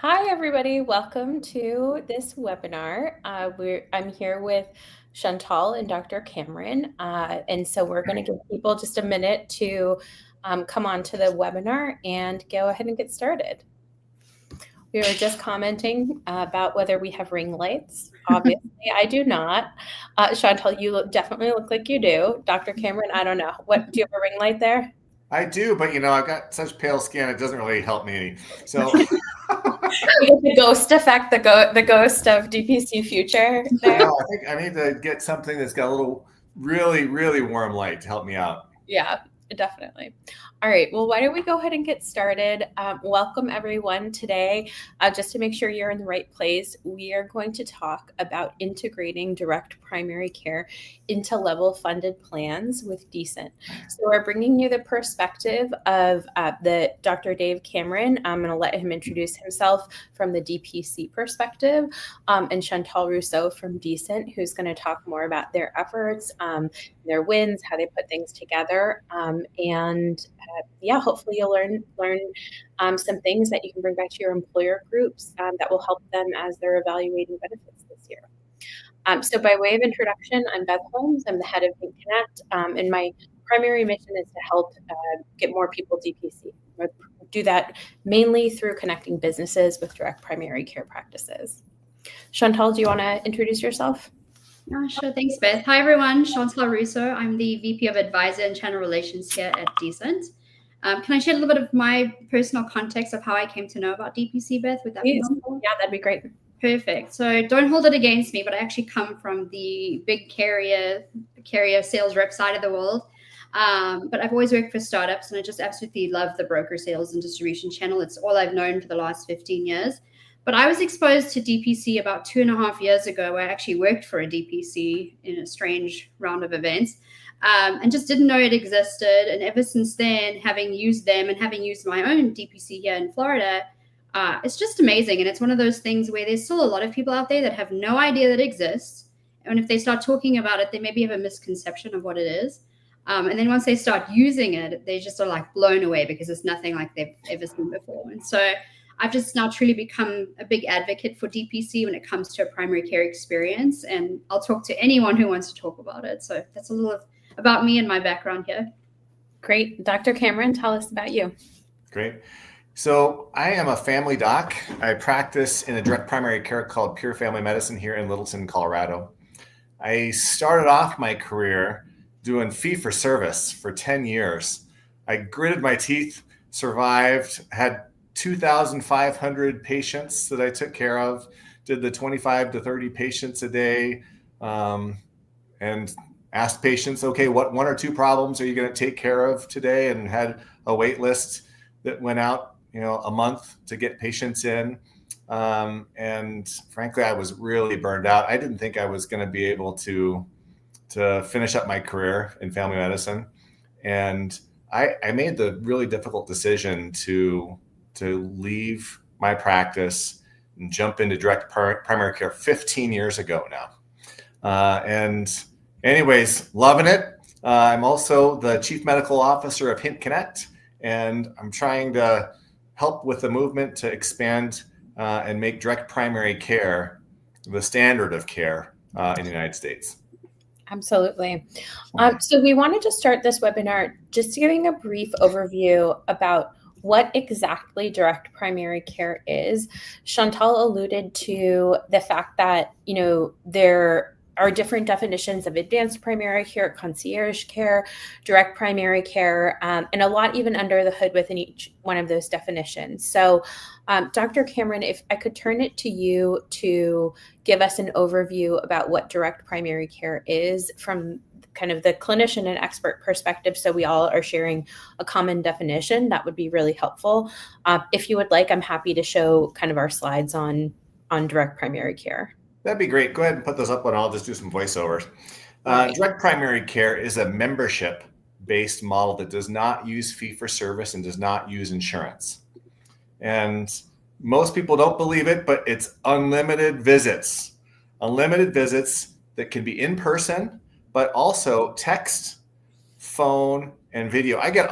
Hi, everybody. Welcome to this webinar. I'm here with Chantal and Dr. Cameron. And so we're going to give people just a minute to come on to the webinar and go ahead and get started. We were just commenting about whether we have ring lights. Obviously, I do not. Chantal, definitely look like you do. Dr. Cameron, I don't know. Do you have a ring light there? I do, but I've got such pale skin; it doesn't really help me any. So, You get the ghost effect, the ghost of DPC future I there. know. I think I need to get something that's got a little really, really warm light to help me out. Yeah, definitely. All right. Well, why don't we go ahead and get started? Welcome, everyone. Today, just to make sure you're in the right place, we are going to talk about integrating direct primary care into level funded plans with Decent. So, we're bringing you the perspective of the Dr. Dave Cameron. I'm going to let him introduce himself from the DPC perspective, and Chantal Rousseau from Decent, who's going to talk more about their efforts, their wins, how they put things together, and yeah, hopefully you'll learn some things that you can bring back to your employer groups that will help them as they're evaluating benefits this year. So by way of introduction, I'm Beth Holmes. I'm the head of Think Connect, and my primary mission is to help get more people DPC. I do that mainly through connecting businesses with direct primary care practices. Chantal, do you want to introduce yourself? Sure. Thanks, Beth. Hi, everyone. Chantal Russo. I'm the VP of Advisor and Channel Relations here at Decent. Can I share a little bit of my personal context of how I came to know about DPC, Beth? Would that be helpful? Yeah, that'd be great. Perfect. So don't hold it against me, but I actually come from the big carrier sales rep side of the world. But I've always worked for startups, and I just absolutely love the broker sales and distribution channel. It's all I've known for the last 15 years. But I was exposed to DPC about 2.5 years ago. I actually worked for a DPC in a strange round of events, and just didn't know it existed. And ever since then, having used them and having used my own DPC here in Florida, it's just amazing. And it's one of those things where there's still a lot of people out there that have no idea that it exists. And if they start talking about it, they maybe have a misconception of what it is. And then once they start using it, they just are like blown away because it's nothing like they've ever seen before. And so I've just now truly become a big advocate for DPC when it comes to a primary care experience. And I'll talk to anyone who wants to talk about it. So that's a little about me and my background here. Great. Dr. Cameron, tell us about you. Great. So I am a family doc. I practice in a direct primary care called Pure Family Medicine here in Littleton, Colorado. I started off my career doing fee-for-service for 10 years. I gritted my teeth, survived, had 2,500 patients that I took care of, did the 25 to 30 patients a day, and asked patients, okay, what 1 or 2 problems are you going to take care of today? And had a wait list that went out, a month to get patients in. And frankly, I was really burned out. I didn't think I was going to be able to finish up my career in family medicine. And I made the really difficult decision to leave my practice and jump into direct primary care 15 years ago now. And anyways, loving it. I'm also the chief medical officer of Hint Connect, and I'm trying to help with the movement to expand and make direct primary care the standard of care in the United States. Absolutely. So we wanted to start this webinar just giving a brief overview about what exactly direct primary care is. Chantal alluded to the fact that, there are different definitions of advanced primary care, concierge care, direct primary care, and a lot even under the hood within each one of those definitions. So Dr. Cameron, if I could turn it to you to give us an overview about what direct primary care is from kind of the clinician and expert perspective, so we all are sharing a common definition, that would be really helpful. If you would like, I'm happy to show kind of our slides on direct primary care. That'd be great. Go ahead and put those up and I'll just do some voiceovers. Direct primary care is a membership-based model that does not use fee-for-service and does not use insurance. And most people don't believe it, but it's unlimited visits that can be in person, but also text, phone, and video. I get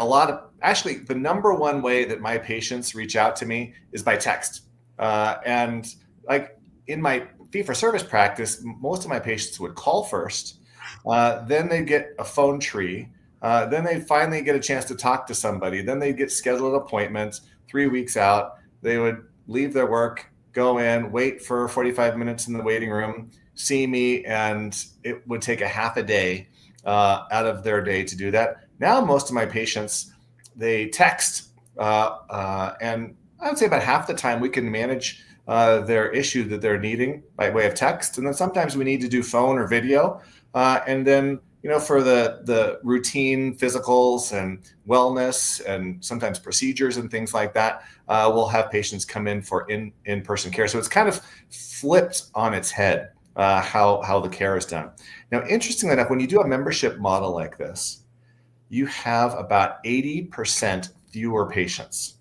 actually, the number one way that my patients reach out to me is by text. And like in my fee-for-service practice, most of my patients would call first, then they'd get a phone tree, then they'd finally get a chance to talk to somebody, then they'd get scheduled appointments 3 weeks out. They would leave their work, go in, wait for 45 minutes in the waiting room, see me, and it would take a half a day out of their day to do that. Now, most of my patients, they text, and I would say about half the time we can manage their issue that they're needing by way of text. And then sometimes we need to do phone or video. And then, for the routine physicals and wellness and sometimes procedures and things like that, we'll have patients come in for in-person care. So it's kind of flipped on its head how the care is done. Now, interestingly enough, when you do a membership model like this, you have about 80% fewer patients.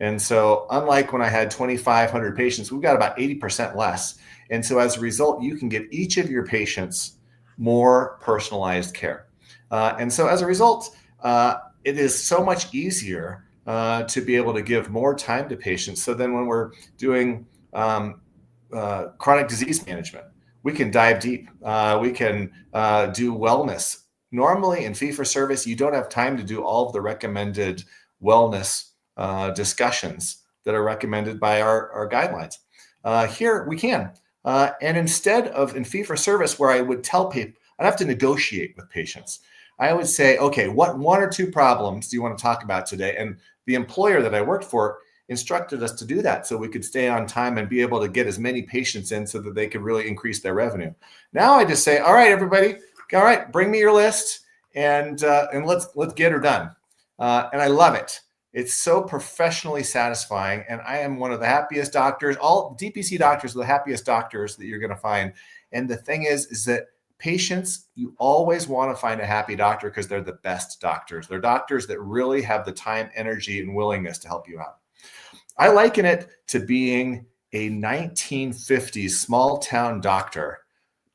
And so unlike when I had 2,500 patients, we've got about 80% less. And so as a result, you can give each of your patients more personalized care. And so as a result, it is so much easier to be able to give more time to patients. So then when we're doing chronic disease management, we can dive deep. We can do wellness. Normally in fee-for-service, you don't have time to do all of the recommended wellness discussions that are recommended by our guidelines. Here we can. And instead of in fee-for-service, where I would tell people, I'd have to negotiate with patients. I would say, okay, what 1 or 2 problems do you want to talk about today? And the employer that I worked for instructed us to do that so we could stay on time and be able to get as many patients in so that they could really increase their revenue. Now I just say, all right, everybody, all right, bring me your list and let's get her done. And I love it. It's so professionally satisfying, and I am one of the happiest doctors. All DPC doctors are the happiest doctors that you're going to find. And the thing is that patients, you always want to find a happy doctor because they're the best doctors. They're doctors that really have the time, energy, and willingness to help you out. I liken it to being a 1950s small town doctor,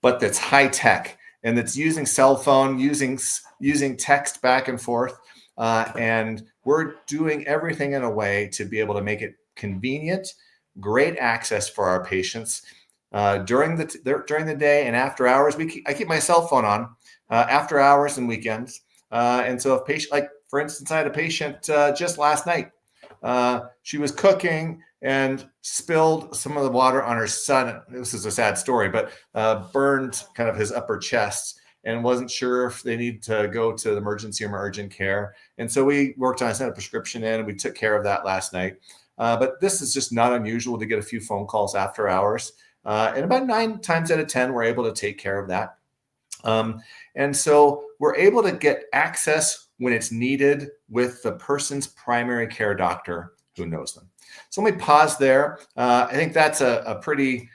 but that's high tech and that's using cell phone, using text back and forth. And we're doing everything in a way to be able to make it convenient, great access for our patients during the day and after hours. I keep my cell phone on after hours and weekends. And so if patient, like for instance, I had a patient just last night. She was cooking and spilled some of the water on her son. This is a sad story, but burned kind of his upper chest and wasn't sure if they need to go to the emergency room or urgent care. And so we worked on, I sent a prescription in, and we took care of that last night. But this is just not unusual to get a few phone calls after hours. And about 9 times out of 10, we're able to take care of that. And so we're able to get access when it's needed with the person's primary care doctor who knows them. So let me pause there. I think that's a pretty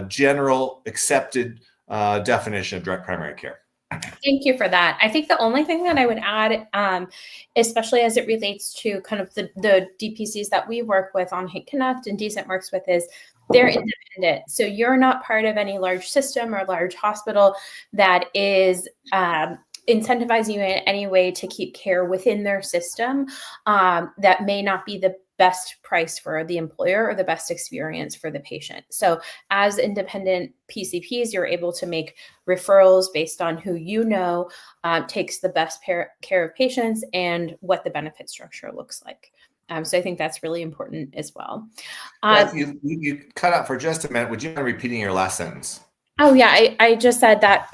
general accepted definition of direct primary care. Thank you for that. I think the only thing that I would add, especially as it relates to kind of the DPCs that we work with on Hate Connect and Decent works with, is they're independent. So you're not part of any large system or large hospital that is incentivizing you in any way to keep care within their system that may not be the best price for the employer or the best experience for the patient. So as independent PCPs, you're able to make referrals based on who you know takes the best care of patients and what the benefit structure looks like. So I think that's really important as well. You cut out for just a minute. Would you mind repeating your last sentence? Oh, yeah. I just said that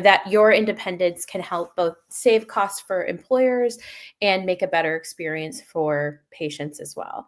that your independence can help both save costs for employers and make a better experience for patients as well.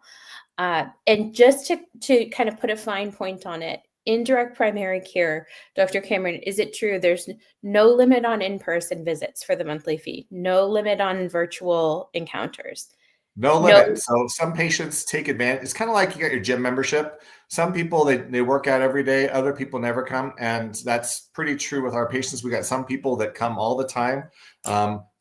And just to kind of put a fine point on it, in direct primary care, Dr. Cameron, is it true there's no limit on in-person visits for the monthly fee? No limit on virtual encounters? No limit. So some patients take advantage. It's kind of like you got your gym membership. Some people, they work out every day. Other people never come. And that's pretty true with our patients. We got some people that come all the time.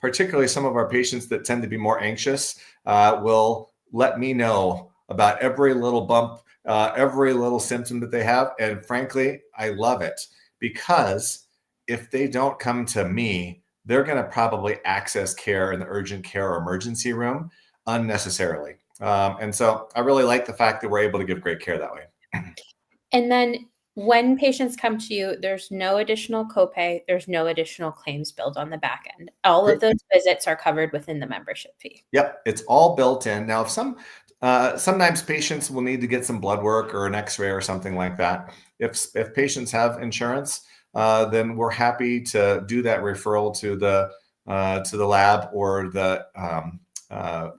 Particularly some of our patients that tend to be more anxious will let me know about every little bump, every little symptom that they have. And frankly, I love it, because if they don't come to me, they're going to probably access care in the urgent care or emergency room unnecessarily. And so I really like the fact that we're able to give great care that way. And then when patients come to you, there's no additional copay, there's no additional claims billed on the back end. All of those visits are covered within the membership fee. Yep, it's all built in. Now, if sometimes patients will need to get some blood work or an X-ray or something like that. If patients have insurance, then we're happy to do that referral to the lab or the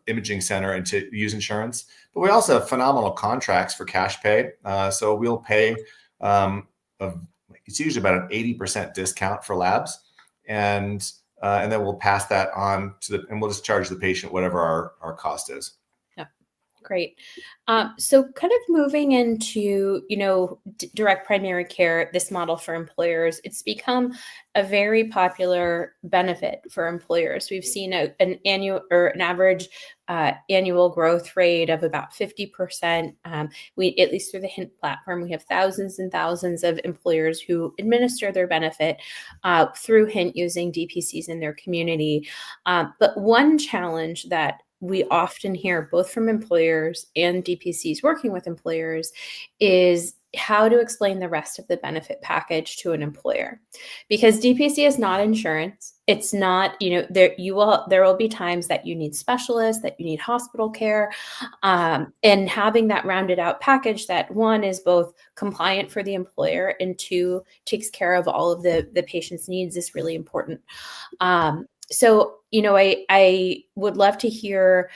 imaging center and to use insurance. But we also have phenomenal contracts for cash pay. So we'll pay, it's usually about an 80% discount for labs. And then we'll pass that on and we'll just charge the patient whatever our cost is. Yeah, great. So kind of moving into, direct primary care, this model for employers, it's become a very popular benefit for employers. We've seen an average annual growth rate of about 50%. We, at least through the Hint platform, we have thousands and thousands of employers who administer their benefit through Hint using DPCs in their community. But one challenge that we often hear both from employers and DPCs working with employers is how to explain the rest of the benefit package to an employer, because DPC is not insurance. It's not, there will be times that you need specialists, that you need hospital care, and having that rounded out package that, one, is both compliant for the employer and two, takes care of all of the patient's needs is really important. So, I would love to hear,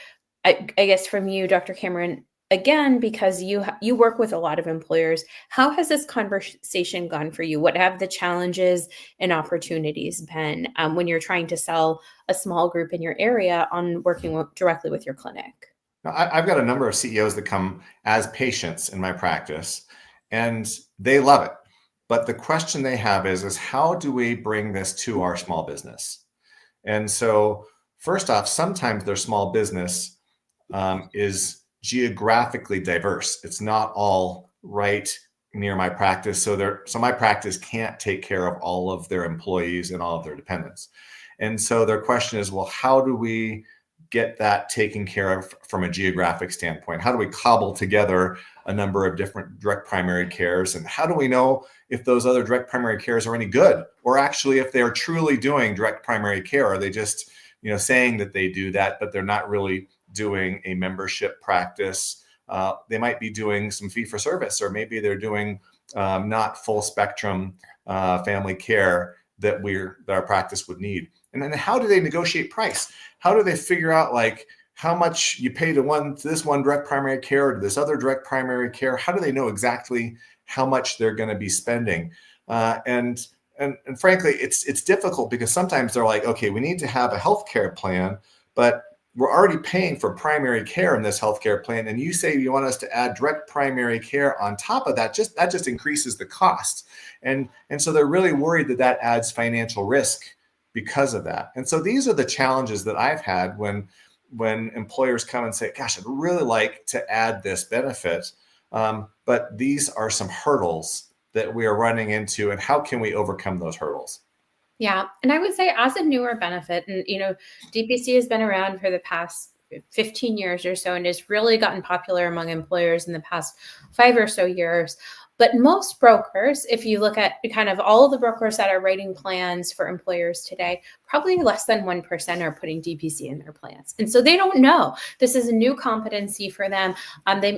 I guess, from you, Dr. Cameron, again, because you work with a lot of employers. How has this conversation gone for you? What have the challenges and opportunities been when you're trying to sell a small group in your area on working directly with your clinic? I've got a number of CEOs that come as patients in my practice, and they love it. But the question they have is how do we bring this to our small business? And so, first off, sometimes their small business is geographically diverse. It's not all right near my practice. So my practice can't take care of all of their employees and all of their dependents. And so their question is, well, how do we get that taken care of from a geographic standpoint? How do we cobble together a number of different direct primary cares? And how do we know if those other direct primary cares are any good, or actually if they're truly doing direct primary care? Are they just, saying that they do that, but they're not really doing a membership practice? They might be doing some fee for service, or maybe they're doing not full spectrum family care that our practice would need. And then how do they negotiate price? How do they figure out how much you pay to this one direct primary care or to this other direct primary care? How do they know exactly how much they're going to be spending? And frankly, it's difficult because sometimes they're like, okay, we need to have a healthcare plan, but we're already paying for primary care in this healthcare plan. And you say you want us to add direct primary care on top of that, that just increases the cost. And so they're really worried that adds financial risk because of that. And so these are the challenges that I've had when employers come and say, gosh, I'd really like to add this benefit, but these are some hurdles that we are running into, and how can we overcome those hurdles? Yeah. And I would say, as a newer benefit, and, DPC has been around for the past 15 years or so, and has really gotten popular among employers in the past 5 or so years. But most brokers, if you look at kind of all of the brokers that are writing plans for employers today, probably less than 1% are putting DPC in their plans. And so they don't know. This is a new competency for them.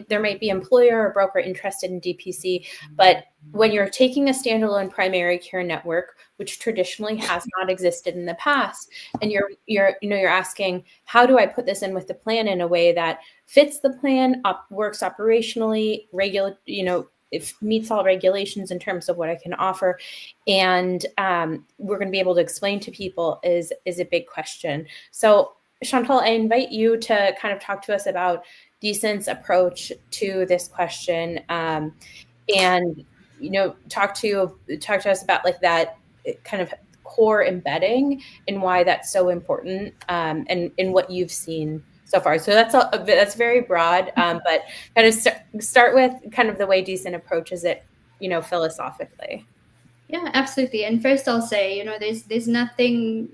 There might be employer or broker interested in DPC, but when you're taking a standalone primary care network, which traditionally has not existed in the past, and you're asking, how do I put this in with the plan in a way that fits the plan, works operationally, it meets all regulations in terms of what I can offer, and we're going to be able to explain to people is a big question. So, Chantal, I invite you to kind of talk to us about Decent's approach to this question, and talk to us about that kind of core embedding and why that's so important, and what you've seen so far. So that's very broad, but kind of start with kind of the way Decent approaches it, philosophically. Yeah, absolutely. And first I'll say, there's nothing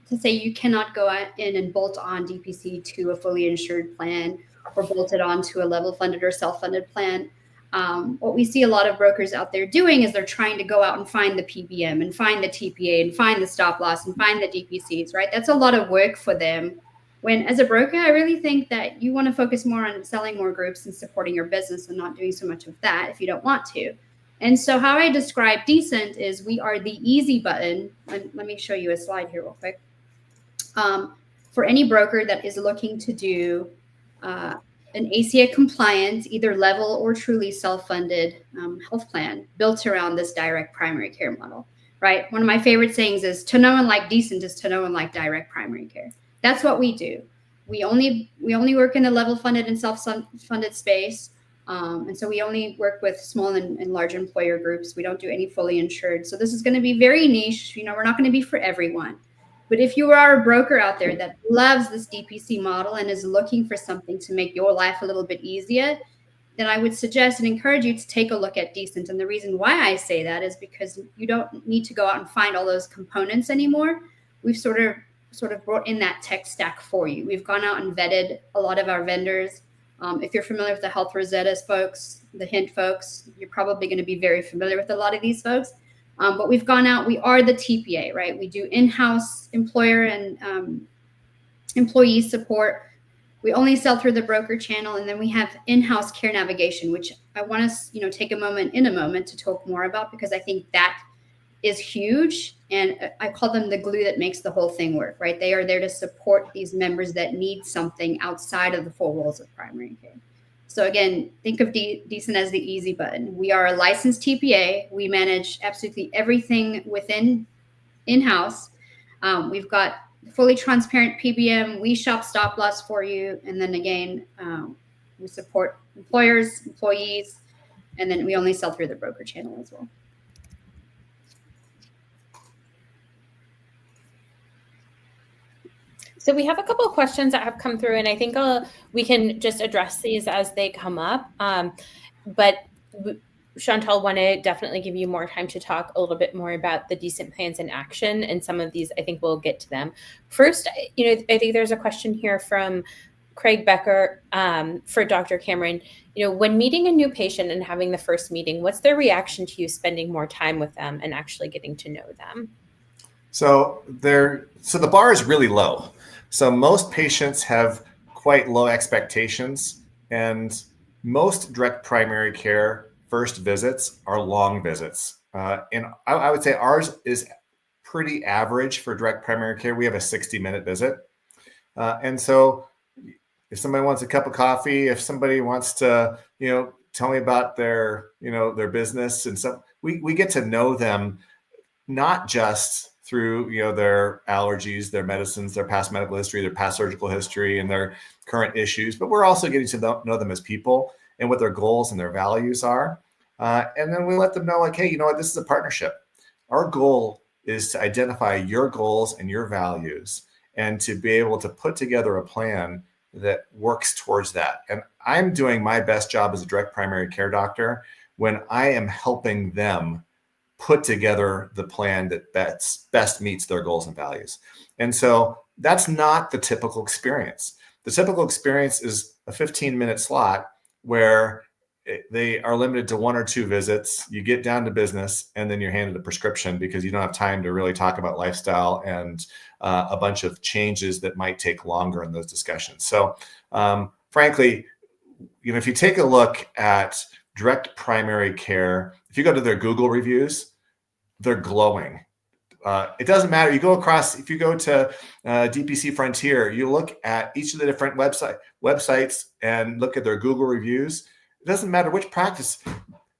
to say you cannot go in and bolt on DPC to a fully insured plan or bolted onto a level funded or self-funded plan. What we see a lot of brokers out there doing is they're trying to go out and find the PBM and find the TPA and find the stop loss and find the DPCs, right? That's a lot of work for them. When as a broker, I really think that you want to focus more on selling more groups and supporting your business and not doing so much of that if you don't want to. And so how I describe Decent is we are the easy button. Let me show you a slide here real quick. For any broker that is looking to do an ACA compliant, either level or truly self-funded health plan built around this direct primary care model, right? One of my favorite sayings is to know and like Decent is to know and like direct primary care. That's what we do. We only work in the level funded and self-funded space. And so we only work with small and large employer groups. We don't do any fully insured. So this is going to be very niche. We're not going to be for everyone. But if you are a broker out there that loves this DPC model and is looking for something to make your life a little bit easier, then I would suggest and encourage you to take a look at Decent. And the reason why I say that is because you don't need to go out and find all those components anymore. We've sort of brought in that tech stack for you. We've gone out and vetted a lot of our vendors. If you're familiar with the Health Rosetta's folks, the Hint folks, you're probably going to be very familiar with a lot of these folks. But we've gone out, we are the TPA, right? We do in-house employer and employee support. We only sell through the broker channel, and then we have in-house care navigation, which I want to take a moment to talk more about, because I think that is huge. And I call them the glue that makes the whole thing work, right? They are there to support these members that need something outside of the four walls of primary care. So again, think of Decent as the easy button. We are a licensed TPA. We manage absolutely everything within in-house. We've got fully transparent PBM. We shop stop loss for you. And then again, we support employers, employees, and then we only sell through the broker channel as well. So we have a couple of questions that have come through, and I think we can just address these as they come up. But Chantal, want to definitely give you more time to talk a little bit more about the Decent plans in action, and some of these, I think we'll get to them. First, I think there's a question here from Craig Becker for Dr. Cameron. When meeting a new patient and having the first meeting, what's their reaction to you spending more time with them and actually getting to know them? So the bar is really low. So most patients have quite low expectations, and most direct primary care first visits are long visits. And I would say ours is pretty average for direct primary care. We have a 60-minute visit. And so if somebody wants a cup of coffee, if somebody wants to, tell me about their business, and so we get to know them, not just through their allergies, their medicines, their past medical history, their past surgical history, and their current issues, but we're also getting to know them as people and what their goals and their values are. And then we let them know, like, hey, you know what, this is a partnership. Our goal is to identify your goals and your values and to be able to put together a plan that works towards that. And I'm doing my best job as a direct primary care doctor when I am helping them put together the plan that best meets their goals and values. And so that's not the typical experience. The typical experience is a 15-minute slot where they are limited to 1 or 2 visits. You get down to business, and then you're handed a prescription because you don't have time to really talk about lifestyle and a bunch of changes that might take longer in those discussions. So frankly, if you take a look at direct primary care, if you go to their Google reviews, they're glowing. It doesn't matter. You go across, if you go to DPC Frontier, you look at each of the different websites and look at their Google reviews. It doesn't matter which practice.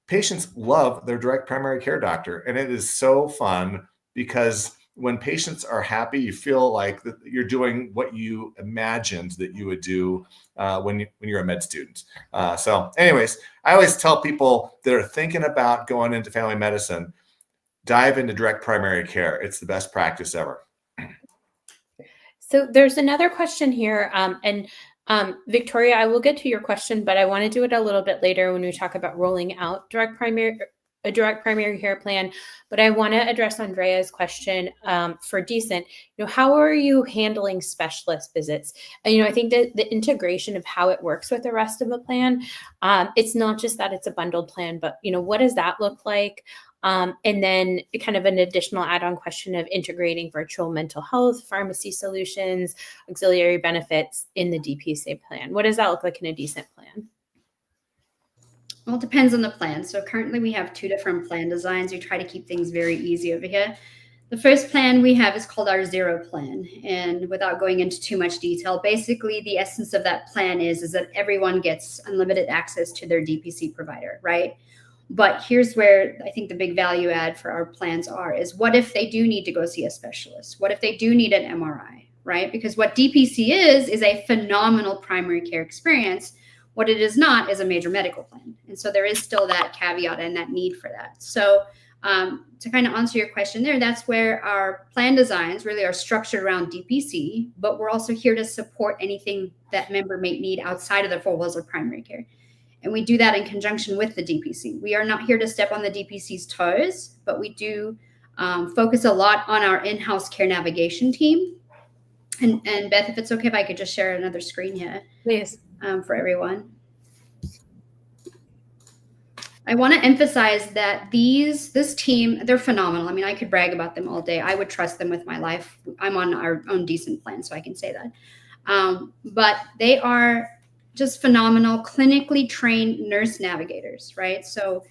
Patients love their direct primary care doctor. And it is so fun because when patients are happy, you feel like that you're doing what you imagined that you would do when you're a med student. So anyways, I always tell people that are thinking about going into family medicine, dive into direct primary care. It's the best practice ever. So there's another question here. And Victoria, I will get to your question, but I want to do it a little bit later when we talk about rolling out direct primary a direct primary care plan, but I want to address Andrea's question for Decent. How are you handling specialist visits? And, I think that the integration of how it works with the rest of the plan, it's not just that it's a bundled plan, but, what does that look like? And then kind of an additional add-on question of integrating virtual mental health, pharmacy solutions, auxiliary benefits in the DPC plan. What does that look like in a Decent plan? Well, it depends on the plan. So currently we have 2 different plan designs. We try to keep things very easy over here. The first plan we have is called our Zero plan. And without going into too much detail, basically the essence of that plan is that everyone gets unlimited access to their DPC provider, right? But here's where I think the big value add for our plans is what if they do need to go see a specialist? What if they do need an MRI, right? Because what DPC is a phenomenal primary care experience. What it is not is a major medical plan. And so there is still that caveat and that need for that. So to kind of answer your question there, that's where our plan designs really are structured around DPC, but we're also here to support anything that member may need outside of the 4 walls of primary care. And we do that in conjunction with the DPC. We are not here to step on the DPC's toes, but we do focus a lot on our in-house care navigation team. And Beth, if it's okay if I could just share another screen here. Please. For everyone. I want to emphasize that this team, they're phenomenal. I mean, I could brag about them all day. I would trust them with my life. I'm on our own Decent plan, so I can say that. But they are just phenomenal, clinically trained nurse navigators, right? So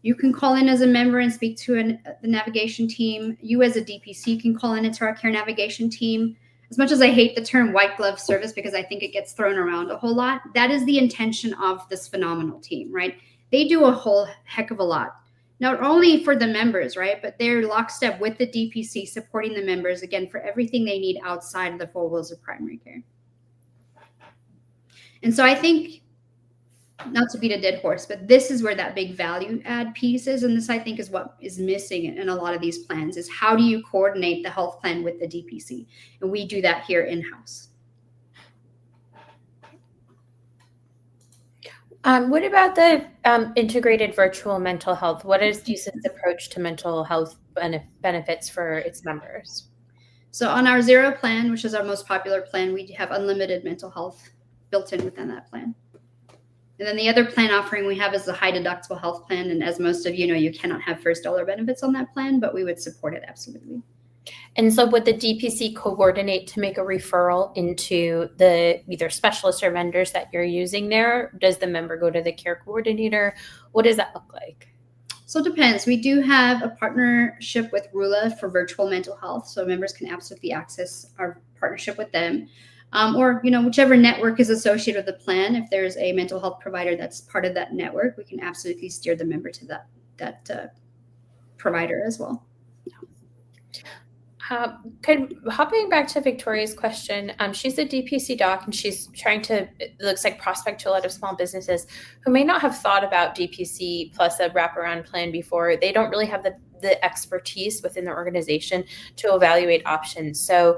you can call in as a member and speak to the navigation team. You as a DPC can call in into our care navigation team. As much as I hate the term white glove service because I think it gets thrown around a whole lot, that is the intention of this phenomenal team, right? They do a whole heck of a lot, not only for the members, right? But they're lockstep with the DPC, supporting the members, again, for everything they need outside of the 4 walls of primary care. And so I think, not to beat a dead horse, but this is where that big value add piece is. And this, I think, is what is missing in a lot of these plans is how do you coordinate the health plan with the DPC? And we do that here in-house. What about the integrated virtual mental health? What is Decent's approach to mental health benefits for its members? So on our Zero plan, which is our most popular plan, we have unlimited mental health built in within that plan. And then the other plan offering we have is the high deductible health plan. And as most of you know, you cannot have first dollar benefits on that plan, but we would support it absolutely. And so would the DPC coordinate to make a referral into the either specialists or vendors that you're using there? Does the member go to the care coordinator? What does that look like? So it depends. We do have a partnership with Rula for virtual mental health. So members can absolutely access our partnership with them. Or, whichever network is associated with the plan. If there's a mental health provider that's part of that network, we can absolutely steer the member to that provider as well. Hopping back to Victoria's question, she's a DPC doc and she's trying to, it looks like, prospect to a lot of small businesses who may not have thought about DPC plus a wraparound plan before. They don't really have the expertise within the organization to evaluate options. So,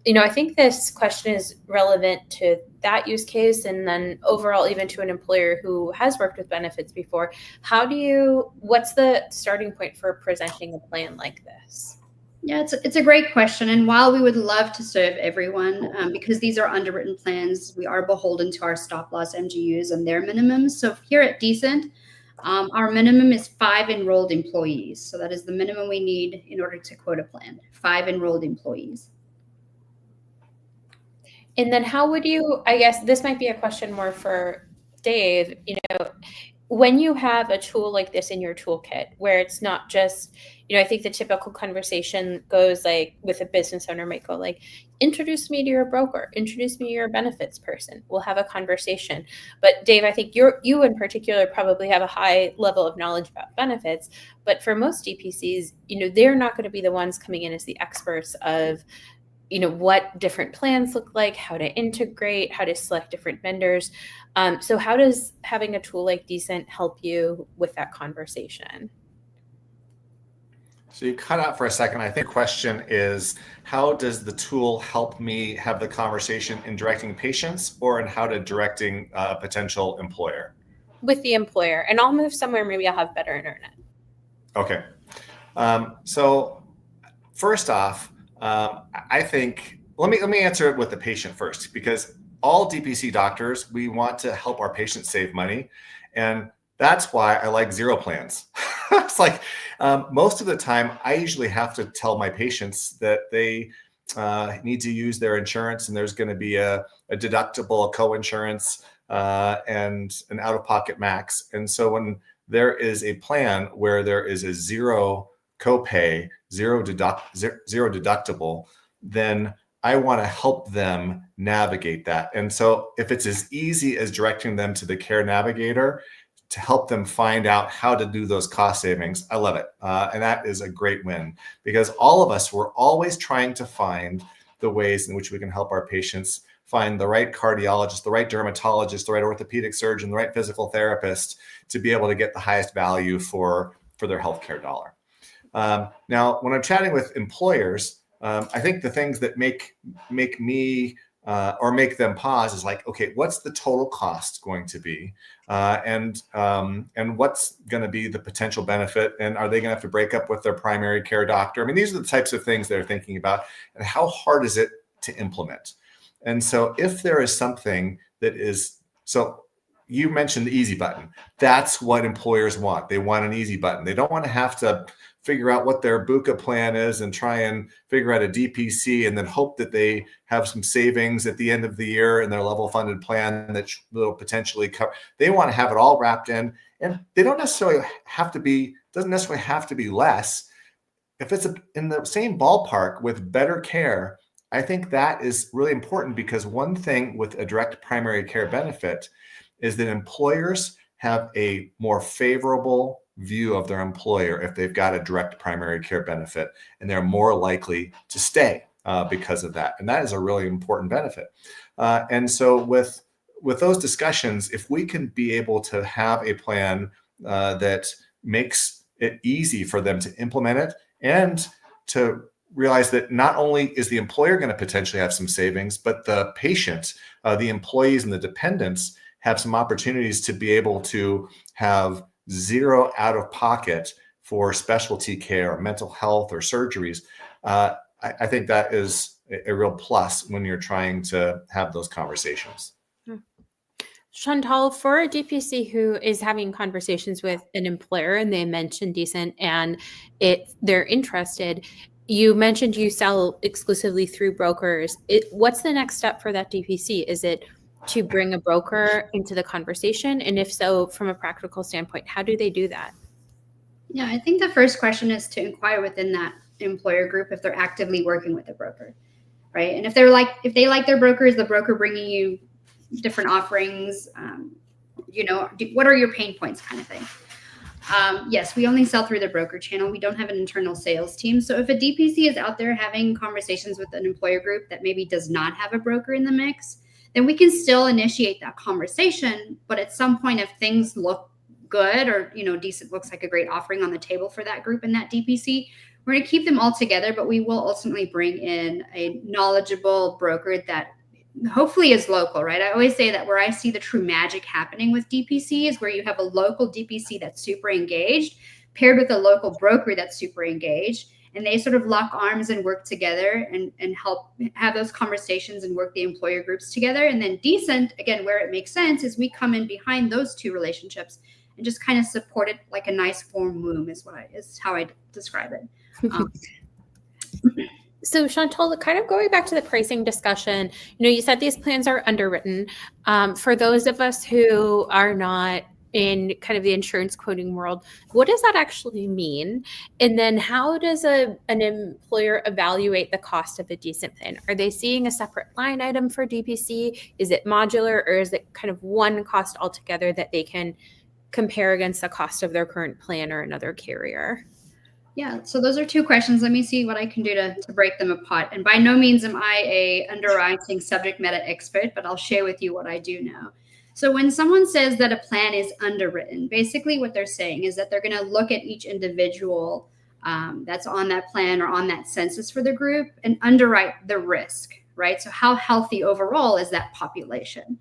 I think this question is relevant to that use case and then overall even to an employer who has worked with benefits before. What's the starting point for presenting a plan like this? Yeah, it's a great question. And while we would love to serve everyone, because these are underwritten plans, we are beholden to our stop loss MGUs and their minimums. So here at Decent, our minimum is 5 enrolled employees. So that is the minimum we need in order to quote a plan, 5 enrolled employees. And then how would you, I guess this might be a question more for Dave, when you have a tool like this in your toolkit where it's not just, I think the typical conversation goes like with a business owner might go like, introduce me to your broker, introduce me to your benefits person. We'll have a conversation. But Dave, I think you in particular probably have a high level of knowledge about benefits. But for most DPCs, they're not going to be the ones coming in as the experts of, what different plans look like, how to integrate, how to select different vendors. So how does having a tool like Decent help you with that conversation? So you cut out for a second. I think the question is, how does the tool help me have the conversation in directing patients or in how to directing a potential employer? With the employer. And I'll move somewhere, maybe I'll have better internet. Okay. So first off, I think let me answer it with the patient first, because all DPC doctors, we want to help our patients save money, and that's why I like zero plans. It's like most of the time, I usually have to tell my patients that they need to use their insurance, and there's going to be a deductible, a co-insurance, and an out-of-pocket max. And so when there is a plan where there is a zero copay, zero deductible, then I want to help them navigate that. And so if it's as easy as directing them to the care navigator to help them find out how to do those cost savings, I love it. And that is a great win, because all of us, we're always trying to find the ways in which we can help our patients find the right cardiologist, the right dermatologist, the right orthopedic surgeon, the right physical therapist to be able to get the highest value for their healthcare dollar. Now, when I'm chatting with employers, I think the things that make me or make them pause is like, okay, what's the total cost going to be, and what's going to be the potential benefit, and are they going to have to break up with their primary care doctor? I mean, these are the types of things they're thinking about, and how hard is it to implement? And so, if there is something that is so. You mentioned the easy button. That's what employers want. They want an easy button. They don't want to have to figure out what their BUCA plan is and try and figure out a DPC and then hope that they have some savings at the end of the year in their level funded plan that will potentially cover. They want to have it all wrapped in, and they don't necessarily have to be, doesn't necessarily have to be less. If it's in the same ballpark with better care, I think that is really important, because one thing with a direct primary care benefit is that employers have a more favorable view of their employer if they've got a direct primary care benefit, and they're more likely to stay because of that. And that is a really important benefit. And so with those discussions, if we can be able to have a plan that makes it easy for them to implement it, and to realize that not only is the employer going to potentially have some savings, but the patient, the employees and the dependents have some opportunities to be able to have zero out of pocket for specialty care, or mental health, or surgeries. I think that is a real plus when you're trying to have those conversations. Chantal, for a DPC who is having conversations with an employer and they mention Decent and they're interested, you mentioned you sell exclusively through brokers. What's the next step for that DPC? Is it to bring a broker into the conversation? And if so, from a practical standpoint, how do they do that? Yeah, I think the first question is to inquire within that employer group if they're actively working with a broker, right? And if they like their broker, is the broker bringing you different offerings? What are your pain points, kind of thing. Yes, we only sell through the broker channel. We don't have an internal sales team. So if a DPC is out there having conversations with an employer group that maybe does not have a broker in the mix, then we can still initiate that conversation. But at some point, if things look good, or Decent looks like a great offering on the table for that group and that DPC, we're going to keep them all together, but we will ultimately bring in a knowledgeable broker that hopefully is local, right? I always say that where I see the true magic happening with DPC is where you have a local DPC that's super engaged paired with a local broker that's super engaged, and they sort of lock arms and work together and help have those conversations and work the employer groups together. And then Decent, again, where it makes sense, is we come in behind those two relationships and just kind of support it like a nice form womb is how I describe it. So Chantal, kind of going back to the pricing discussion, you said these plans are underwritten. For those of us who are not in kind of the insurance quoting world, what does that actually mean? And then how does an employer evaluate the cost of a Decent plan? Are they seeing a separate line item for DPC? Is it modular, or is it kind of one cost altogether that they can compare against the cost of their current plan or another carrier? Yeah, so those are two questions. Let me see what I can do to break them apart. And by no means am I a underwriting subject matter expert, but I'll share with you what I do know. So when someone says that a plan is underwritten, basically what they're saying is that they're going to look at each individual that's on that plan or on that census for the group and underwrite the risk, right? So how healthy overall is that population?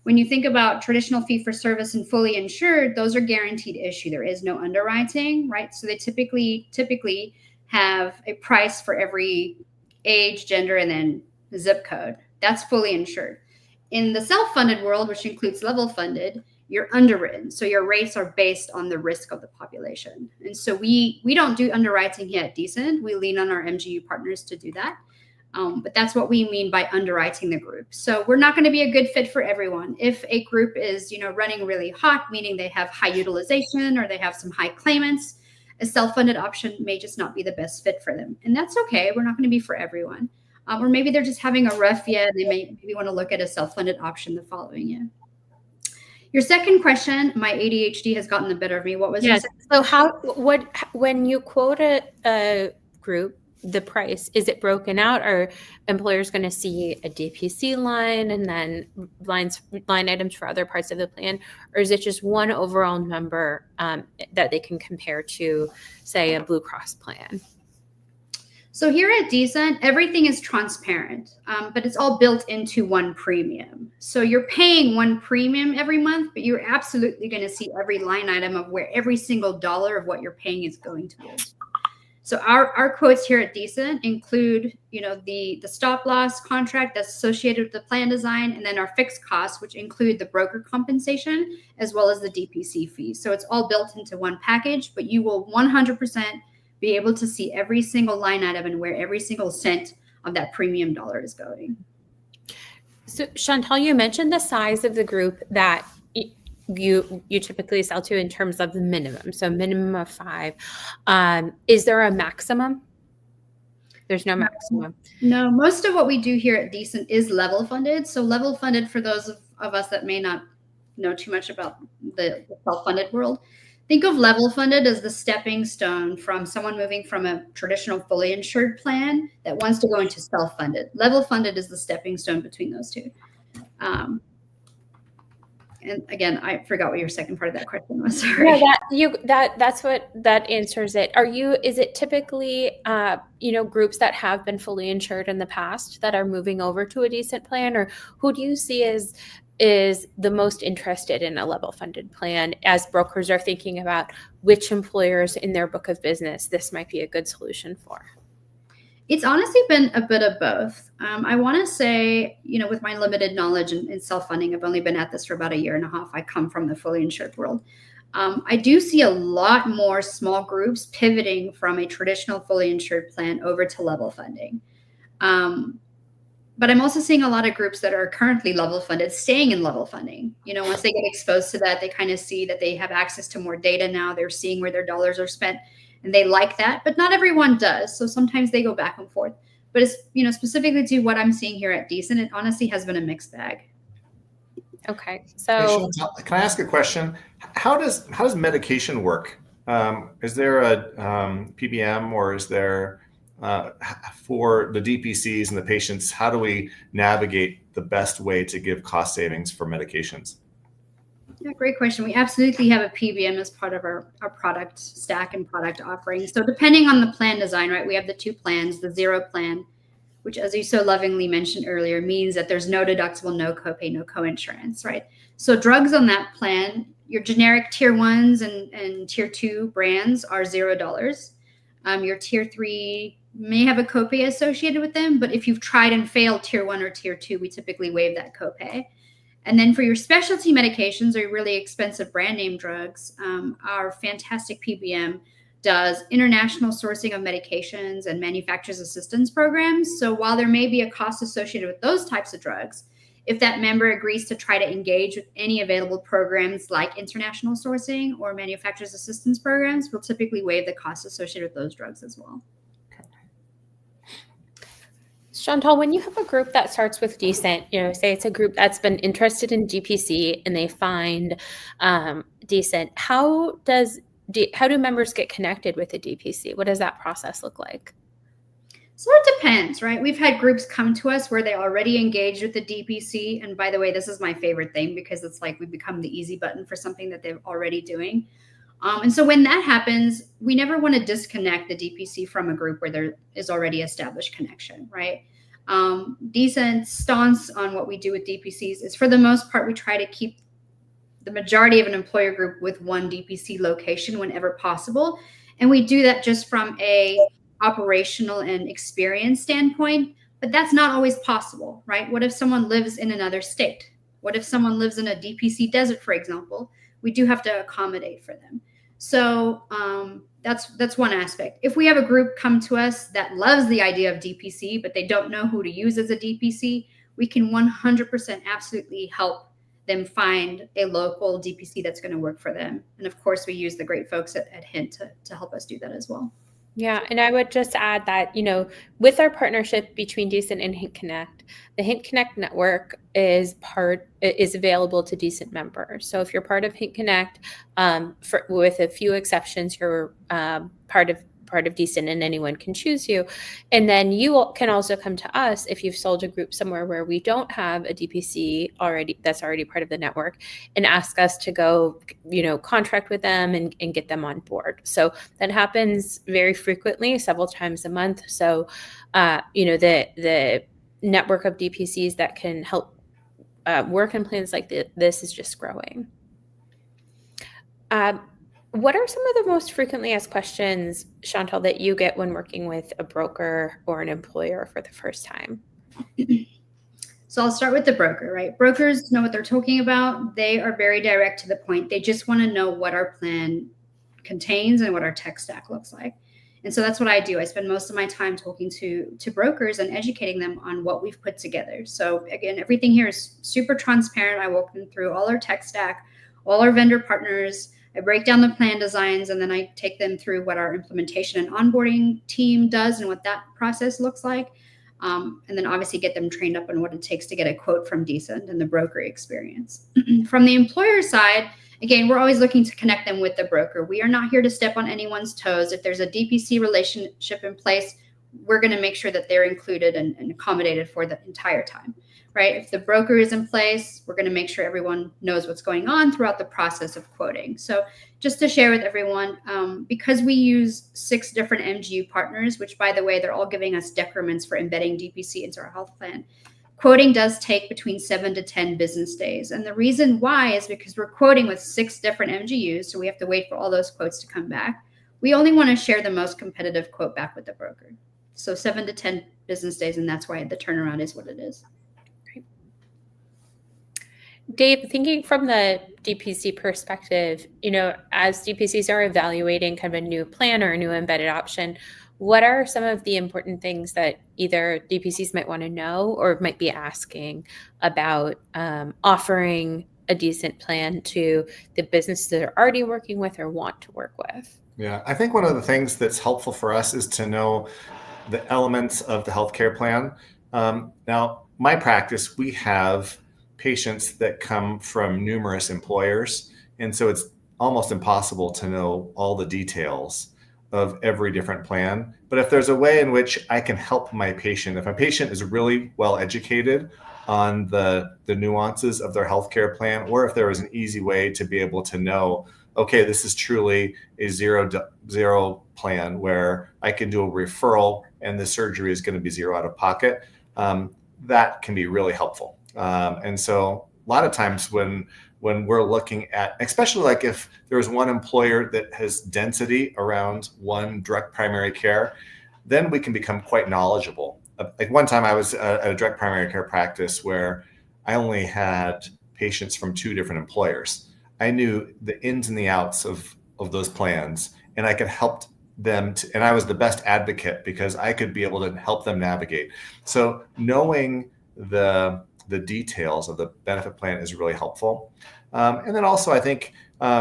When you think about traditional fee for service and fully insured, those are guaranteed issue. There is no underwriting, right? So they typically have a price for every age, gender, and then zip code. That's fully insured. In the self-funded world, which includes level funded, you're underwritten. So your rates are based on the risk of the population. And so we don't do underwriting here at Decent. We lean on our MGU partners to do that. But that's what we mean by underwriting the group. So we're not going to be a good fit for everyone. If a group is, running really hot, meaning they have high utilization or they have some high claimants, a self-funded option may just not be the best fit for them. And that's okay. We're not going to be for everyone. Or maybe they're just having a rough year. They may maybe want to look at a self-funded option the following year. Your second question, my ADHD has gotten the better of me. What was yes? So when you quote a group, the price, is it broken out? Are employers going to see a DPC line and then line items for other parts of the plan, or is it just one overall number that they can compare to, say, a Blue Cross plan? So here at Decent, everything is transparent, but it's all built into one premium. So you're paying one premium every month, but you're absolutely going to see every line item of where every single dollar of what you're paying is going towards. So our quotes here at Decent include, the stop loss contract that's associated with the plan design, and then our fixed costs, which include the broker compensation as well as the DPC fee. So it's all built into one package, but you will 100% be able to see every single line item and where every single cent of that premium dollar is going. So Chantal, you mentioned the size of the group that you typically sell to in terms of the minimum. So minimum of 5. Is there a maximum? There's no maximum. No, most of what we do here at Decent is level funded. So level funded, for those of us that may not know too much about the self-funded world, think of level funded as the stepping stone from someone moving from a traditional fully insured plan that wants to go into self-funded. Level funded is the stepping stone between those two. And again, I forgot what your second part of that question was. Sorry. That answers it. Is it typically, groups that have been fully insured in the past that are moving over to a Decent plan, or who do you see is the most interested in a level funded plan as brokers are thinking about which employers in their book of business this might be a good solution for? It's honestly been a bit of both. I want to say, with my limited knowledge in self-funding, I've only been at this for about 1.5 years. I come from the fully insured world. I do see a lot more small groups pivoting from a traditional fully insured plan over to level funding. But I'm also seeing a lot of groups that are currently level funded staying in level funding. Once they get exposed to that, they kind of see that they have access to more data now. They're seeing where their dollars are spent, and they like that. But not everyone does. So sometimes they go back and forth. But it's, specifically to what I'm seeing here at Decent, it honestly has been a mixed bag. Okay. So can I ask a question? How does medication work? Is there a PBM, or is there for the DPCs and the patients, how do we navigate the best way to give cost savings for medications? Yeah, great question. We absolutely have a PBM as part of our product stack and product offering. So depending on the plan design, right, we have the 2 plans, the 0 plan, which, as you so lovingly mentioned earlier, means that there's no deductible, no copay, no coinsurance, right? So drugs on that plan, your generic tier 1s and tier 2 brands are $0. Your tier 3 may have a copay associated with them, but if you've tried and failed tier 1 or tier 2, we typically waive that copay. And then for your specialty medications or really expensive brand name drugs, our fantastic PBM does international sourcing of medications and manufacturer's assistance programs. So while there may be a cost associated with those types of drugs, if that member agrees to try to engage with any available programs like international sourcing or manufacturer's assistance programs, we'll typically waive the cost associated with those drugs as well. Chantal, when you have a group that starts with Decent, say it's a group that's been interested in DPC and they find Decent, how do members get connected with a DPC? What does that process look like? So it depends, right? We've had groups come to us where they already engaged with the DPC. And by the way, this is my favorite thing because it's like we become the easy button for something that they're already doing. And so when that happens, we never want to disconnect the DPC from a group where there is already established connection, right? Decent stance on what we do with DPCs is, for the most part, we try to keep the majority of an employer group with one DPC location whenever possible. And we do that just from a operational and experience standpoint, but that's not always possible, right? What if someone lives in another state? What if someone lives in a DPC desert, for example? We do have to accommodate for them. So that's one aspect. If we have a group come to us that loves the idea of DPC, but they don't know who to use as a DPC, we can 100% absolutely help them find a local DPC that's going to work for them. And of course, we use the great folks at Hint to help us do that as well. Yeah, and I would just add that, with our partnership between Decent and Hint Connect, the Hint Connect network is available to Decent members. So if you're part of Hint Connect, with a few exceptions, you're part of Decent, and anyone can choose you. And then you can also come to us if you've sold a group somewhere where we don't have a DPC that's already part of the network, and ask us to go, contract with them and get them on board. So that happens very frequently, several times a month. So, the network of DPCs that can help work in plans like this is just growing. What are some of the most frequently asked questions, Chantal, that you get when working with a broker or an employer for the first time? So I'll start with the broker, right? Brokers know what they're talking about. They are very direct to the point. They just want to know what our plan contains and what our tech stack looks like. And so that's what I do. I spend most of my time talking to brokers and educating them on what we've put together. So again, everything here is super transparent. I walk them through all our tech stack, all our vendor partners. I break down the plan designs, and then I take them through what our implementation and onboarding team does and what that process looks like. And then obviously get them trained up on what it takes to get a quote from Decent and the broker experience. From the employer side, again, we're always looking to connect them with the broker. We are not here to step on anyone's toes. If there's a DPC relationship in place, we're going to make sure that they're included and accommodated for the entire time, right? If the broker is in place, we're going to make sure everyone knows what's going on throughout the process of quoting. So just to share with everyone, because we use 6 different MGU partners, which by the way, they're all giving us decrements for embedding DPC into our health plan, quoting does take between 7 to 10 business days. And the reason why is because we're quoting with 6 different MGUs, so we have to wait for all those quotes to come back. We only want to share the most competitive quote back with the broker. So 7 to 10 business days, and that's why the turnaround is what it is. Great. Dave, thinking from the DPC perspective, as DPCs are evaluating kind of a new plan or a new embedded option, what are some of the important things that either DPCs might want to know or might be asking about offering a Decent plan to the businesses that are already working with or want to work with? Yeah, I think one of the things that's helpful for us is to know the elements of the healthcare plan. Now, my practice, we have patients that come from numerous employers, and so it's almost impossible to know all the details of every different plan. But if there's a way in which I can help my patient, if my patient is really well educated on the nuances of their healthcare plan, or if there is an easy way to be able to know, okay, this is truly a zero plan where I can do a referral and the surgery is going to be zero out of pocket, that can be really helpful. And so a lot of times when we're looking at, especially like if there's one employer that has density around one direct primary care, then we can become quite knowledgeable. Like one time I was at a direct primary care practice where I only had patients from 2 different employers. I knew the ins and the outs of those plans, and I could help them and I was the best advocate because I could be able to help them navigate. So knowing the details of the benefit plan is really helpful. And then also I think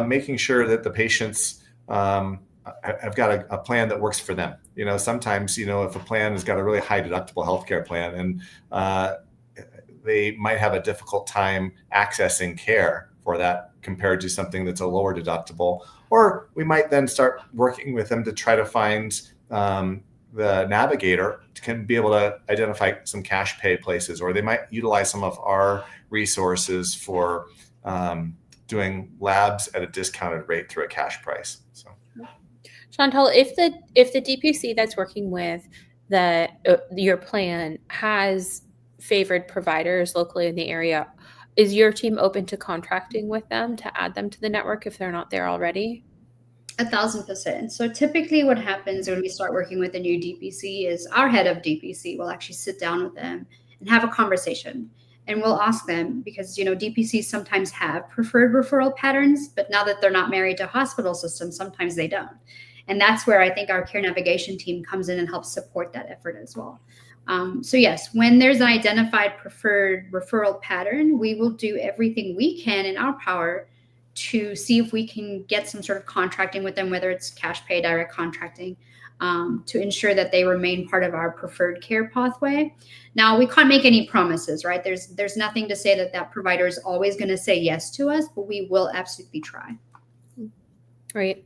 making sure that the patients have got a plan that works for them. Sometimes, if a plan has got a really high deductible healthcare plan and they might have a difficult time accessing care for that compared to something that's a lower deductible, or we might then start working with them to try to find the navigator can be able to identify some cash pay places, or they might utilize some of our resources for doing labs at a discounted rate through a cash price. So, Chantal, if the DPC that's working with that your plan has favored providers locally in the area, is your team open to contracting with them to add them to the network if they're not there already? 1,000%. So typically what happens when we start working with a new DPC is our head of DPC will actually sit down with them and have a conversation. And we'll ask them, because DPCs sometimes have preferred referral patterns, but now that they're not married to hospital systems, sometimes they don't. And that's where I think our care navigation team comes in and helps support that effort as well. So yes, when there's an identified preferred referral pattern, we will do everything we can in our power to see if we can get some sort of contracting with them, whether it's cash pay, direct contracting, to ensure that they remain part of our preferred care pathway. Now, we can't make any promises, right? There's nothing to say that provider is always going to say yes to us, but we will absolutely try. Right.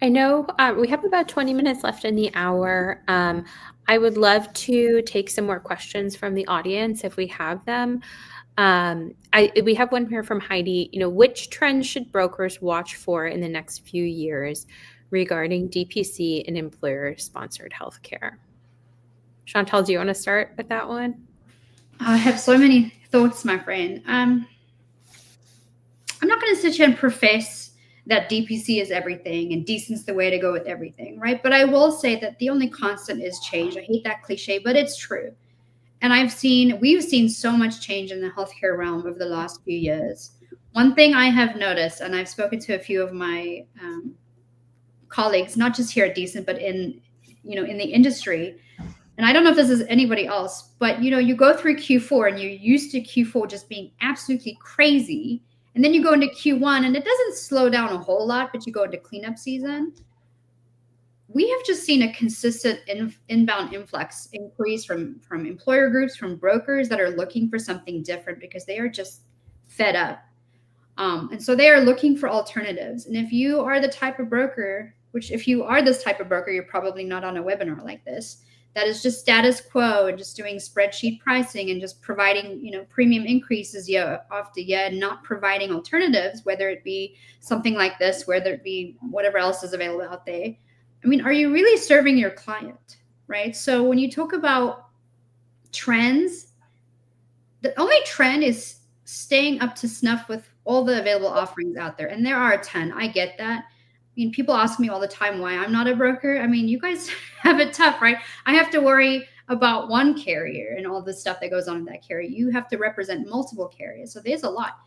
I know we have about 20 minutes left in the hour. I would love to take some more questions from the audience if we have them. We have one here from Heidi. Which trends should brokers watch for in the next few years regarding DPC and employer-sponsored healthcare? Chantal, do you want to start with that one? I have so many thoughts, my friend. I'm not going to sit here and profess that DPC is everything and decent's the way to go with everything, right? But I will say that the only constant is change. I hate that cliche, but it's true. And we've seen so much change in the healthcare realm over the last few years. One thing I have noticed, and I've spoken to a few of my colleagues, not just here at Decent, but in the industry, and I don't know if this is anybody else, but you go through Q4 and you're used to Q4 just being absolutely crazy. And then you go into Q1 and it doesn't slow down a whole lot, but you go into cleanup season. We have just seen a consistent inbound influx increase from employer groups, from brokers that are looking for something different because they are just fed up. And so they are looking for alternatives. And if you are the type of broker, if you are this type of broker, you're probably not on a webinar like this, that is just status quo and just doing spreadsheet pricing and just providing, premium increases year after year and not providing alternatives, whether it be something like this, whether it be whatever else is available out there. I mean, are you really serving your client, right? So when you talk about trends, the only trend is staying up to snuff with all the available offerings out there. And there are a ton. I get that. I mean, people ask me all the time why I'm not a broker. I mean, you guys have it tough, right? I have to worry about one carrier and all the stuff that goes on in that carrier. You have to represent multiple carriers. So there's a lot.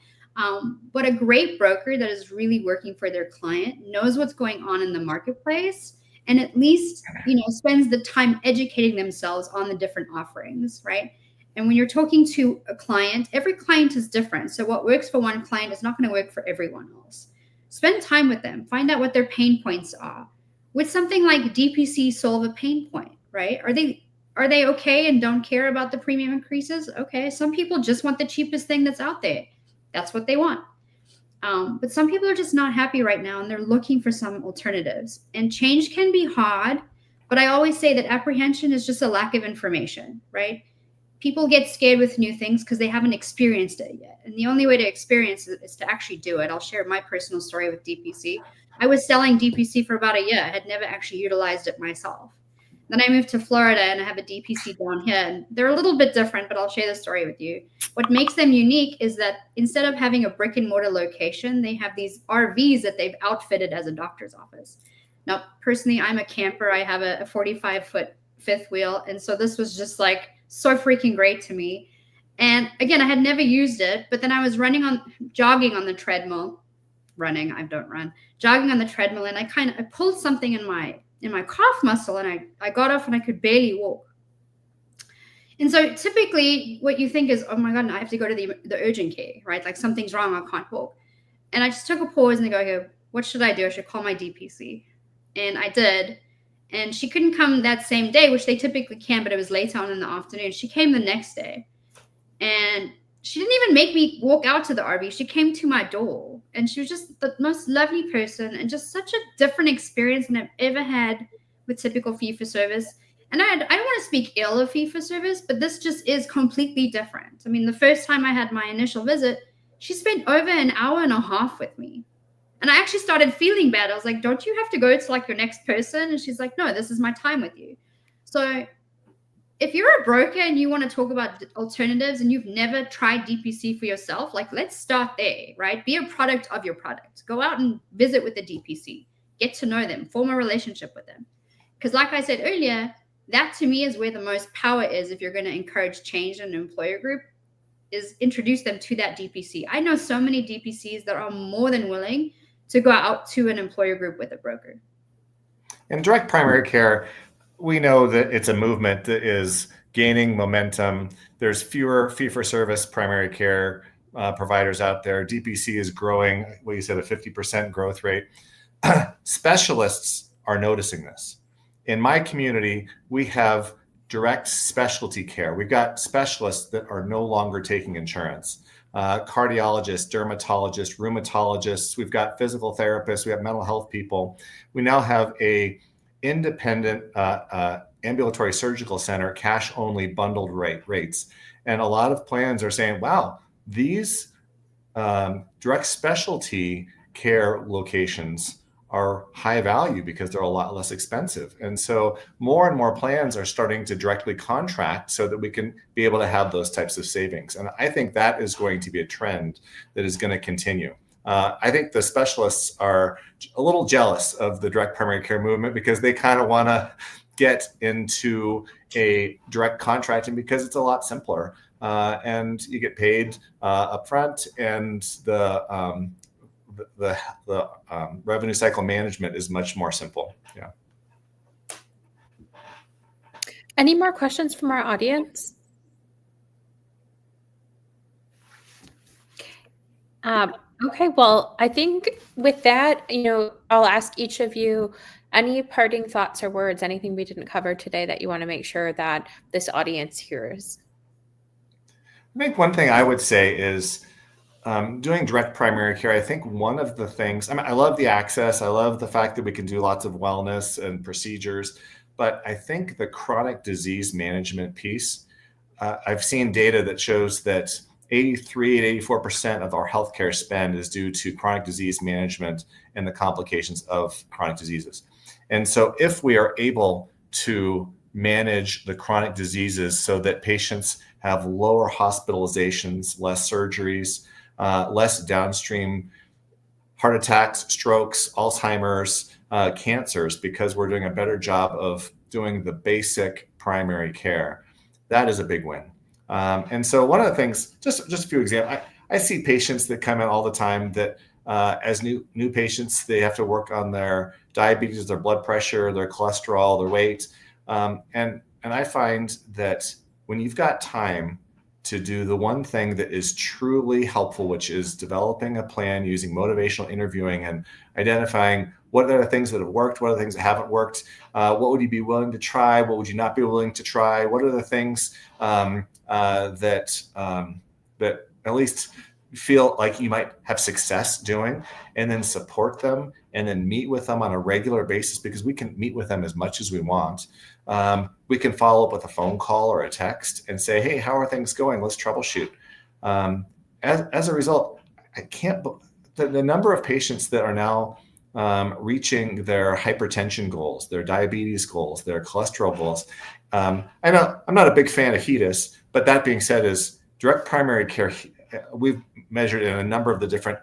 But a great broker that is really working for their client knows what's going on in the marketplace and at least, spends the time educating themselves on the different offerings, right? And when you're talking to a client, every client is different. So what works for one client is not going to work for everyone else. Spend time with them. Find out what their pain points are. With something like DPC solve a pain point, right? Are they okay and don't care about the premium increases? Okay. Some people just want the cheapest thing that's out there. That's what they want. But some people are just not happy right now and they're looking for some alternatives. And change can be hard, but I always say that apprehension is just a lack of information, right? People get scared with new things because they haven't experienced it yet. And the only way to experience it is to actually do it. I'll share my personal story with DPC. I was selling DPC for about a year. I had never actually utilized it myself. Then I moved to Florida and I have a DPC down here. And they're a little bit different, but I'll share the story with you. What makes them unique is that instead of having a brick and mortar location, they have these RVs that they've outfitted as a doctor's office. Now, personally, I'm a camper. I have a 45-foot fifth wheel. And so this was just like so freaking great to me. And again, I had never used it, but then I was jogging on the treadmill, jogging on the treadmill. And I pulled something in my calf muscle and I got off and I could barely walk. And so typically what you think is, oh my God, I have to go to the urgent care, right? Like something's wrong, I can't walk. And I just took a pause and I go, okay, what should I do? I should call my DPC. And I did. And she couldn't come that same day, which they typically can, but it was later on in the afternoon. She came the next day. And she didn't even make me walk out to the RV. She came to my door. And she was just the most lovely person and just such a different experience than I've ever had with typical fee-for-service. And I don't want to speak ill of fee-for-service, but this just is completely different. I mean, the first time I had my initial visit, she spent over an hour and a half with me. And I actually started feeling bad. I was like, don't you have to go to like your next person? And she's like, no, this is my time with you. So if you're a broker and you want to talk about alternatives and you've never tried DPC for yourself, like let's start there, right? Be a product of your product. Go out and visit with the DPC, get to know them, form a relationship with them. Because like I said earlier, that to me is where the most power is. If you're going to encourage change in an employer group, is introduce them to that DPC. I know so many DPCs that are more than willing to go out to an employer group with a broker. In direct primary care, we know that it's a movement that is gaining momentum. There's fewer fee-for-service primary care providers out there. DPC is growing, what you said, a 50% growth rate. Specialists are noticing this. In my community, we have direct specialty care. We've got specialists that are no longer taking insurance. Cardiologists, dermatologists, rheumatologists. We've got physical therapists. We have mental health people. We now have a independent ambulatory surgical center, cash only bundled rates. And a lot of plans are saying, wow, these direct specialty care locations are high value because they're a lot less expensive. And so more and more plans are starting to directly contract so that we can be able to have those types of savings. And I think that is going to be a trend that is going to continue. I think the specialists are a little jealous of the direct primary care movement because they kind of want to get into a direct contracting because it's a lot simpler and you get paid upfront, and the revenue cycle management is much more simple. Yeah. Any more questions from our audience? Okay, well, I think with that, I'll ask each of you any parting thoughts or words, anything we didn't cover today that you want to make sure that this audience hears. I think one thing I would say is doing direct primary care. I think one of the things, I love the access. I love the fact that we can do lots of wellness and procedures, but I think the chronic disease management piece, I've seen data that shows that 83 to 84% of our healthcare spend is due to chronic disease management and the complications of chronic diseases. And so if we are able to manage the chronic diseases so that patients have lower hospitalizations, less surgeries, less downstream heart attacks, strokes, Alzheimer's, cancers, because we're doing a better job of doing the basic primary care, that is a big win. And so one of the things, just a few examples, I see patients that come in all the time that as new patients, they have to work on their diabetes, their blood pressure, their cholesterol, their weight. And I find that when you've got time to do the one thing that is truly helpful, which is developing a plan using motivational interviewing and identifying what are the things that have worked, what are the things that haven't worked, what would you be willing to try, what would you not be willing to try, what are the things that at least feel like you might have success doing, and then support them and then meet with them on a regular basis, because we can meet with them as much as we want. We can follow up with a phone call or a text and say, hey, how are things going? Let's troubleshoot. As a result, the number of patients that are now reaching their hypertension goals, their diabetes goals, their cholesterol goals. I know I'm not a big fan of HEDIS, but that being said, is direct primary care. We've measured in a number of the different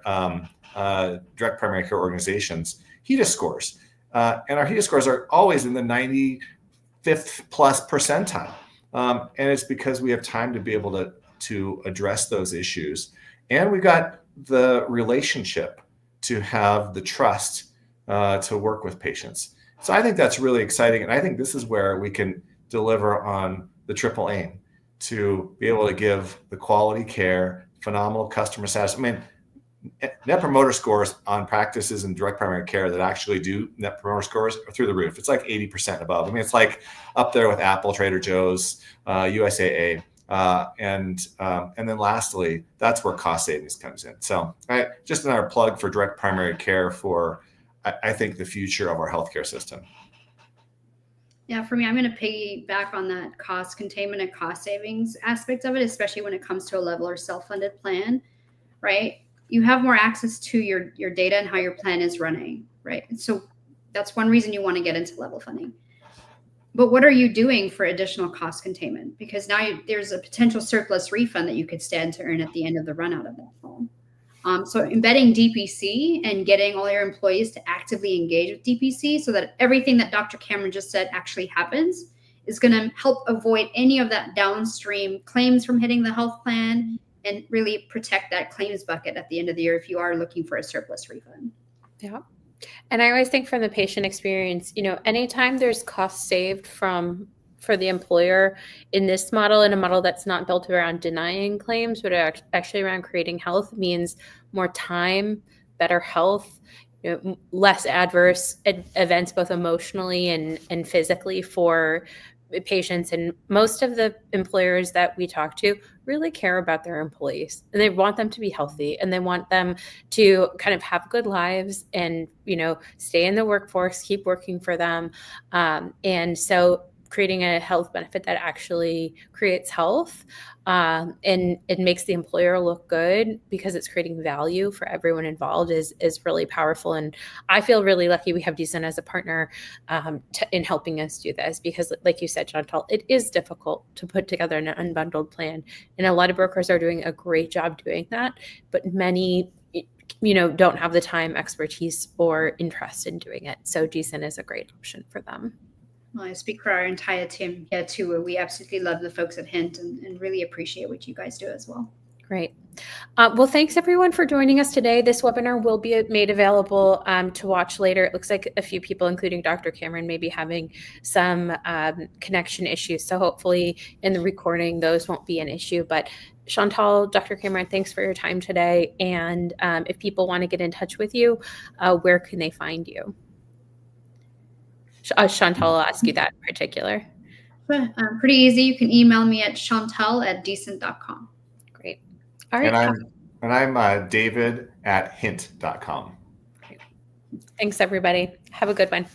direct primary care organizations HEDIS scores, and our HEDIS scores are always in the 95th plus percentile, and it's because we have time to be able to address those issues, and we've got the relationship to have the trust to work with patients. So I think that's really exciting, and I think this is where we can deliver on the triple aim to be able to give the quality care, phenomenal customer satisfaction. Net promoter scores on practices in direct primary care that actually do net promoter scores are through the roof. It's like 80% above. It's like up there with Apple, Trader Joe's, USAA. And then lastly, that's where cost savings comes in. So just another plug for direct primary care for, I think, the future of our healthcare system. Yeah, for me, I'm going to piggyback on that cost containment and cost savings aspect of it, especially when it comes to a level or self-funded plan, right? You have more access to your data and how your plan is running, right? And so that's one reason you want to get into level funding. But what are you doing for additional cost containment? Because now there's a potential surplus refund that you could stand to earn at the end of the run out of that home. So embedding DPC and getting all your employees to actively engage with DPC so that everything that Dr. Cameron just said actually happens is going to help avoid any of that downstream claims from hitting the health plan and really protect that claims bucket at the end of the year if you are looking for a surplus refund. Yeah. And I always think from the patient experience, anytime there's cost saved for the employer in this model, in a model that's not built around denying claims, but actually around creating health, means more time, better health, less adverse events, both emotionally and physically for patients. And most of the employers that we talk to really care about their employees, and they want them to be healthy, and they want them to kind of have good lives and, stay in the workforce, keep working for them. And so creating a health benefit that actually creates health and it makes the employer look good because it's creating value for everyone involved is really powerful. And I feel really lucky we have DCIN as a partner in helping us do this, because like you said, Chantal, it is difficult to put together an unbundled plan. And a lot of brokers are doing a great job doing that, but many don't have the time, expertise, or interest in doing it. So DCIN is a great option for them. Well, I speak for our entire team here too. We absolutely love the folks at Hint and really appreciate what you guys do as well. Great. Well, thanks everyone for joining us today. This webinar will be made available to watch later. It looks like a few people, including Dr. Cameron, may be having some connection issues. So hopefully in the recording, those won't be an issue. But Chantal, Dr. Cameron, thanks for your time today. And if people want to get in touch with you, where can they find you? Chantal, I'll ask you that in particular. Pretty easy. You can email me at chantal@decent.com. Great. All right. And I'm David at hint.com. Thanks, everybody. Have a good one.